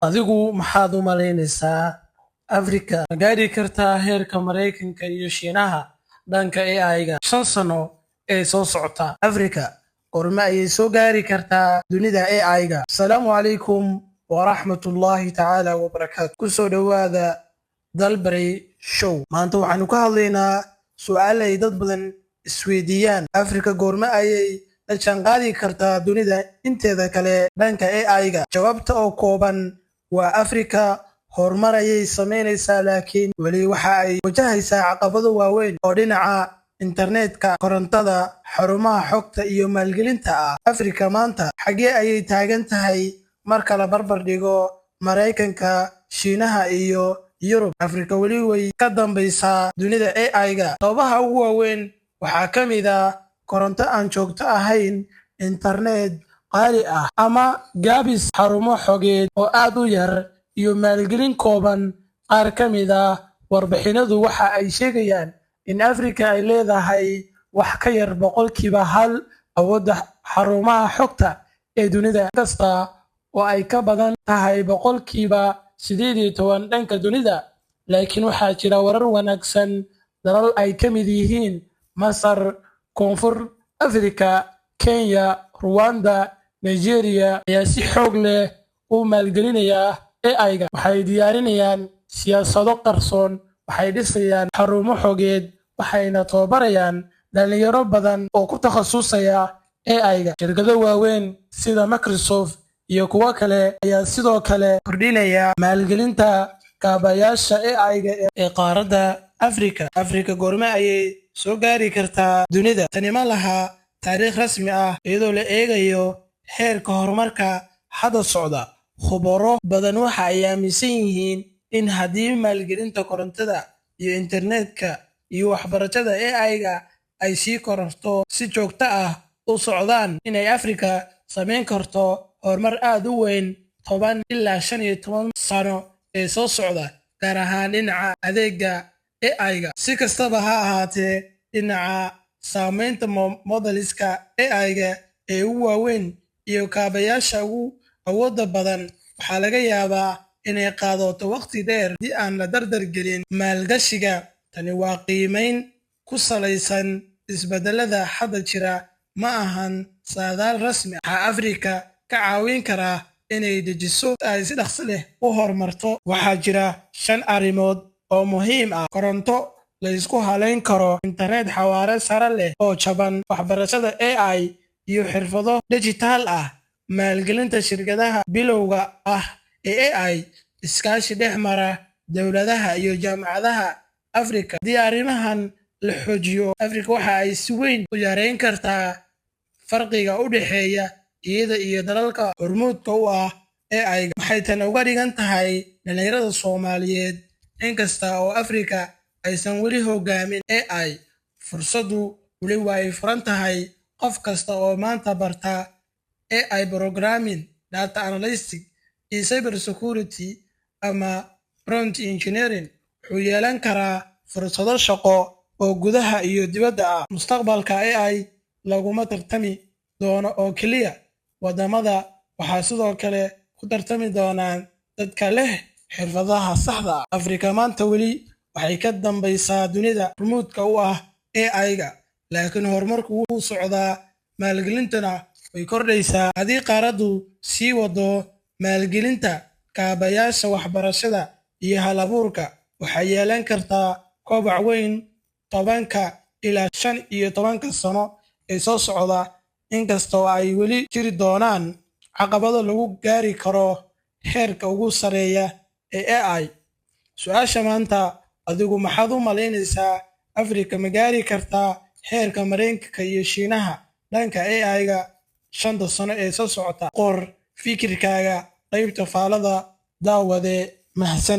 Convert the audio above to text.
adigu maxaad u malaynaysaa Afrika ma gaari kartaa heerka Mareykanka iyo Shiinaha dhanka AI-ga 5 sano ee soo socota? Afrika gorma ayay soo gaari kartaa dunida AI-ga? Asalaamu calaykum waraxmatullaahi tacaala wabarakaatu. Ku soo dhowaada Dalbari Show. Maanta waxaanu ka hadlaynaa su'aal ay dad badan isweydiiyaan. Afrika gorma ayay la jaanqaadi kartaa dunida inteeda kale dhanka AI-ga? Jawaabta oo kooban waa Afrika horumar ayay samaynaysaa, laakiin weli waxa ay wajahaysaa caqabado waaweyn oo dhinaca internetka, korontada, xarumaha xogta iyo maalgelinta ah. Afrika maanta xagee ayay taagan tahay marka la barbar dhigo Mareykanka, Shiinaha iyo Yurub? Afrika weli way ka dambaysaa dunida AI-ga. Sababaha ugu waaweyn waxaa ka mid ah koronto aan joogto ahayn, internet qaali ah ama gaabis xarumo xogeed oo aad u yar, iyo maalgelin kooban. Qaar ka mid ah warbixinadu waxa ay sheegayaan in Afrika ay leedahay wax ka yar 1% awoodda xarumaha xogta ee dunida, kasta oo ay ka badan tahay 18% dhanka dunida. Laakiin waxaa jira warar wanaagsan. Dalal ay ka mid yihiin Masar, Koonfur Afrika, Kenya, Rwanda, Nigeria ayaa si xoog leh u maalgelinaya AI-ga. Waxay diyaarinayaan siyaasado qarsoon, waxay dhisayaan xarumo xogeed, waxayna tababarayaan dhalinyaro badan oo ku takhasusaya AI-ga. Shirkado waaweyn sida Microsoft iyo kuwa kale ayaa sidoo kale kordhinaya maalgelinta kaabayaasha AI-ga ee qaaradda Afrika. Afrika gorma ayay soo gaari kartaa dunida? Tani ma laha taariikh rasmi ah iyadoo la eegayo heerka horumarka hadda socda. Khubaro badan waxa ay aaminsan yihiin in haddii maalgelinta korontada iyo internetka iyo waxbarashada AI-ga ay sii kororto si joogto ah u socdaan, inay Afrika samayn karto horumar aad u weyn 10 ilaa 15 sano ee soo socda, gaar ahaan dhinaca adeegga AI-ga. Si kastaba ha ahaatee, dhinaca saamaynta modeliska AI-ga ee ugu waaweyn iyo kaabayaasha ugu awoodda badan waxaa laga yaabaa inay qaadato waqti dheer haddii aan la dardar gelin maalgashiga. Tani waa qiimayn ku salaysan isbeddellada hadda jira, ma ahan saadaal rasmi ah. Waxaa Afrika ka caawin kara inay dejiso ay si dhaqso leh u horumarto. Waxaa jira 5 arrimood oo muhiim ah: koronto la isku halayn karo, internet xawaare sare leh oo jaban, waxbarashada AI iyo xirfado dijitaal ah, maalgelinta shirkadaha bilowga ah ee AI, iskaashi dhex mara dowladaha iyo jaamacadaha Afrika. Haddii arrimahan la xoojiyo, Afrika waxa ay si weyn u yareyn kartaa farqiga u dhexeeya iyada iyo dalalka hormuudka u ah AI-ga. Maxay tan uga dhigan tahay dhalinyarada Soomaaliyeed? Inkasta oo Afrika aysan weli hogaamin AI, fursaddu weli waa ay furan tahay. Qof kasta oo maanta barta AI programming, data analytics, iyo cybersecurity ama prompt engineering wuxuu yeelan karaa fursado shaqo oo gudaha iyo dibadda ah. Mustaqbalka AI laguma tartami doono oo keliya wadamada, waxaa sidoo kale ku tartami doonaan dadka leh xirfadaha saxda ah. Afrika maanta weli waxay ka dambaysaa dunida hormuudka u ah AI-ga, laakiin horumarku wuu socdaa, maalgelintuna way kordhaysaa. Haddii qaaraddu sii wado maalgelinta kaabayaasha waxbarashada iyo hal-abuurka, waxay yeelan kartaa koboc weyn 10 ilaa 15 sano ee soo socda. Inkasta oo ay weli jiri doonaan caqabado, lagu gaari karo heerka ugu sarreeya ee AI. Su'aasha maanta, adigu maxaad u malaynaysaa? Afrika ma gaari kartaa heerka Mareykanka iyo Shiinaha dhanka AI-ga 5 sano ee soo socota? Qor fikirkaaga qaybta faallada. Daawade mahadsan.